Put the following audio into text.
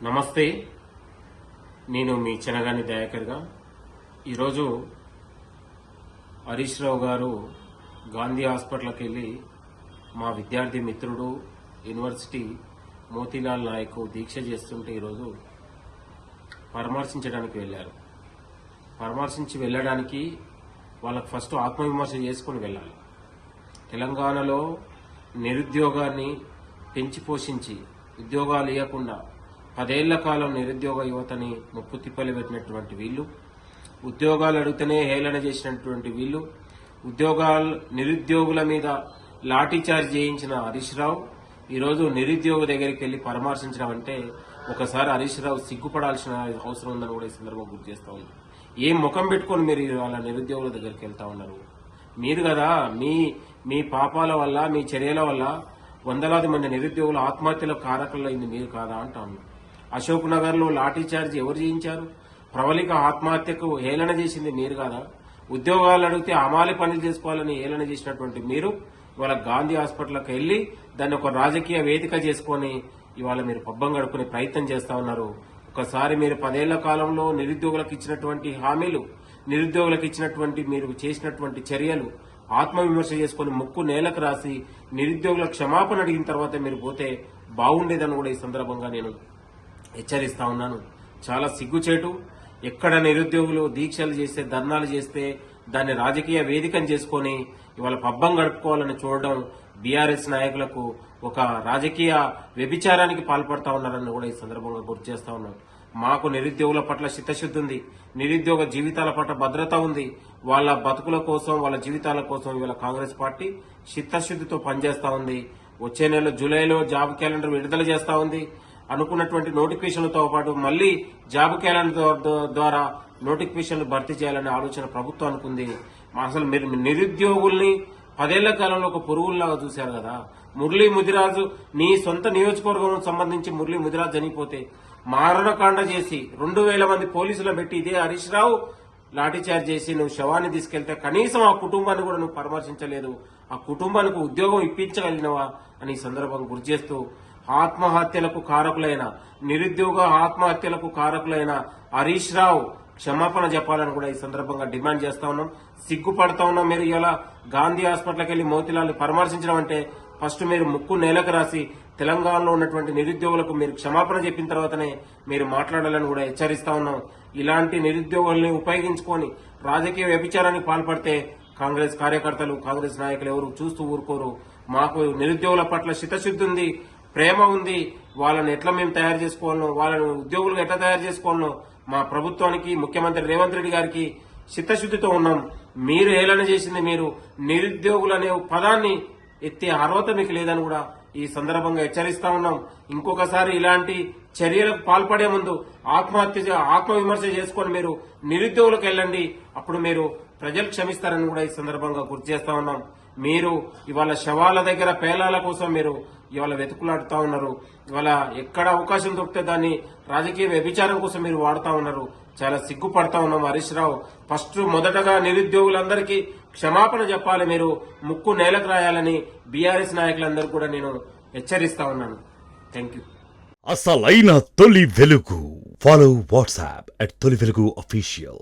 నమస్తే, నేను మీ చెనగాని దయాకర్గా. ఈరోజు హరీష్ రావు గారు గాంధీ హాస్పిటల్కి వెళ్ళి మా విద్యార్థి మిత్రుడు యూనివర్సిటీ మోతీలాల్ నాయక్ దీక్ష చేస్తుంటే ఈరోజు పరామర్శించడానికి వెళ్ళారు. పరామర్శించి వెళ్ళడానికి వాళ్ళకు ఫస్ట్ ఆత్మవిమర్శ చేసుకుని వెళ్ళాలి. తెలంగాణలో నిరుద్యోగాన్ని పెంచి పోషించి ఉద్యోగాలు ఇవ్వకుండా 10 ఏళ్ల కాలం నిరుద్యోగ యువతని ముప్పు తిప్పలు పెట్టినటువంటి వీళ్ళు, ఉద్యోగాలు అడిగితేనే హేళన చేసినటువంటి వీళ్ళు, నిరుద్యోగుల మీద లాఠీచార్జ్ చేయించిన హరీష్ రావు ఈరోజు నిరుద్యోగ దగ్గరికి వెళ్లి పరామర్శించడం అంటే ఒకసారి హరీష్ రావు సిగ్గుపడాల్సిన అవసరం ఉందని కూడా ఈ సందర్భంగా గుర్తు చేస్తా ఉంది. ఏం ముఖం పెట్టుకుని మీరు వాళ్ళ నిరుద్యోగుల దగ్గరికి వెళ్తా ఉన్నారు? మీరు కదా మీ పాపాల వల్ల, మీ చర్యల వల్ల వందలాది మంది నిరుద్యోగుల ఆత్మహత్యల కారకులైంది మీరు కాదా అంటా ఉన్నారు. అశోక్ నగర్ లో లాఠీచార్జ్ ఎవరు చేయించారు? ప్రవళిక ఆత్మహత్యకు హేళన చేసింది మీరు కాదా? ఉద్యోగాలు అడిగితే అమాలి పనులు చేసుకోవాలని హేళన చేసినటువంటి మీరు ఇవాళ గాంధీ హాస్పిటల్కి వెళ్లి దాన్ని ఒక రాజకీయ వేదిక చేసుకుని ఇవాళ మీరు పబ్బం గడుపుకునే ప్రయత్నం చేస్తా ఉన్నారు. ఒకసారి మీరు 10 ఏళ్ల కాలంలో నిరుద్యోగులకు ఇచ్చినటువంటి హామీలు, నిరుద్యోగులకు ఇచ్చినటువంటి మీరు చేసినటువంటి చర్యలు ఆత్మవిమర్శ చేసుకుని ముక్కు నేలకు రాసి నిరుద్యోగుల క్షమాపణ అడిగిన తర్వాత మీరు పోతే బాగుండేదని కూడా ఈ సందర్భంగా నేను హెచ్చరిస్తా ఉన్నాను. చాలా సిగ్గుచేటు. ఎక్కడ నిరుద్యోగులు దీక్షలు చేస్తే, ధర్నాలు చేస్తే దాన్ని రాజకీయ వేదికను చేసుకుని ఇవాళ పబ్బం గడుపుకోవాలని చూడడం బీఆర్ఎస్ నాయకులకు ఒక రాజకీయ వ్యభిచారానికి పాల్పడతా ఉన్నారని కూడా ఈ సందర్భంగా గుర్తు చేస్తా ఉన్నాం. మాకు నిరుద్యోగుల పట్ల చిత్తశుద్ధి ఉంది, నిరుద్యోగ జీవితాల పట్ల భద్రత ఉంది. వాళ్ళ బతుకుల కోసం, వాళ్ళ జీవితాల కోసం ఇవాళ కాంగ్రెస్ పార్టీ చిత్తశుద్ధితో పనిచేస్తా ఉంది. వచ్చే నెల జూలైలో జాబ్ క్యాలెండర్ విడుదల చేస్తా ఉంది. అనుకున్నటువంటి నోటిఫికేషన్లతో పాటు మళ్లీ జాబ్ క్యాలెండర్ ద్వారా నోటిఫికేషన్లు భర్తీ చేయాలనే ఆలోచన ప్రభుత్వం అనుకుంది. అసలు మీరు నిరుద్యోగుల్ని 10 ఏళ్ల కాలంలో ఒక పురుగుల్లాగా చూశారు కదా. మురళీ ముదిరాజు, నీ సొంత నియోజకవర్గం సంబంధించి మురళీ ముదిరాజు చనిపోతే మారణకాండ చేసి 2000 మంది పోలీసులను పెట్టి ఇదే హరీష్ రావు లాఠీచార్జ్ చేసి నువ్వు శవాన్ని తీసుకెళ్తే కనీసం ఆ కుటుంబాన్ని కూడా నువ్వు పరామర్శించలేదు. ఆ కుటుంబానికి ఉద్యోగం ఇప్పించగలిగినవా అని ఈ సందర్భంగా గుర్తు చేస్తూ, ఆత్మహత్యలకు కారకులైన, నిరుద్యోగ ఆత్మహత్యలకు కారకులైన హరీష్ రావు క్షమాపణ చెప్పాలని కూడా ఈ సందర్భంగా డిమాండ్ చేస్తా ఉన్నాం. సిగ్గుపడతా ఉన్నాం. మీరు ఇలా గాంధీ హాస్పిటల్కి వెళ్లి మోతీలాల్ని పరామర్శించడం అంటే ఫస్ట్ మీరు ముక్కు నేలకు రాసి తెలంగాణలో ఉన్నటువంటి నిరుద్యోగులకు మీరు క్షమాపణ చెప్పిన తర్వాతనే మీరు మాట్లాడాలని కూడా హెచ్చరిస్తా ఉన్నాం. ఇలాంటి నిరుద్యోగుల్ని ఉపయోగించుకొని రాజకీయ వ్యభిచారానికి పాల్పడితే కాంగ్రెస్ కార్యకర్తలు, కాంగ్రెస్ నాయకులు ఎవరు చూస్తూ ఊరుకోరు. మాకు నిరుద్యోగుల పట్ల చిత్తశుద్ధి ఉంది, ప్రేమ ఉంది. వాళ్ళని ఎట్లా మేము తయారు చేసుకోవాలనో, వాళ్ళని ఉద్యోగులుగా ఎట్లా తయారు చేసుకోవాలనో మా ప్రభుత్వానికి, ముఖ్యమంత్రి రేవంత్ రెడ్డి గారికి చిత్తశుద్ధితో ఉన్నాం. మీరు హేళన చేసింది, మీరు నిరుద్యోగులు అనే పదాన్ని ఎత్తే అర్హత మీకు లేదని కూడా ఈ సందర్భంగా హెచ్చరిస్తా ఉన్నాం. ఇంకొకసారి ఇలాంటి చర్యలకు పాల్పడే ముందు ఆత్మవిమర్శ చేసుకొని మీరు నిరుద్యోగులకు వెళ్ళండి. అప్పుడు మీరు ప్రజలు క్షమిస్తారని కూడా ఈ సందర్భంగా గుర్తు చేస్తా ఉన్నాం. మీరు ఇవాళ శవాల దగ్గర పేలాల కోసం మీరు ఇవాళ వెతుకులాడుతా ఉన్నారు. ఇవాళ ఎక్కడ అవకాశం దొరికితే దాన్ని రాజకీయ వ్యభిచారం కోసం మీరు వాడుతా ఉన్నారు. చాలా సిగ్గుపడతా ఉన్నాం. హరీష్ రావు మొదటగా నిరుద్యోగులందరికీ క్షమాపణ చెప్పాలి, మీరు ముక్కు నేలకు రాయాలని బీఆర్ఎస్ నాయకులందరూ కూడా నేను హెచ్చరిస్తా ఉన్నాను. Thank you. అసలైన తొలి వెలుగు. ఫాలో వాట్సాప్ @తొలి వెలుగు అఫీషియల్.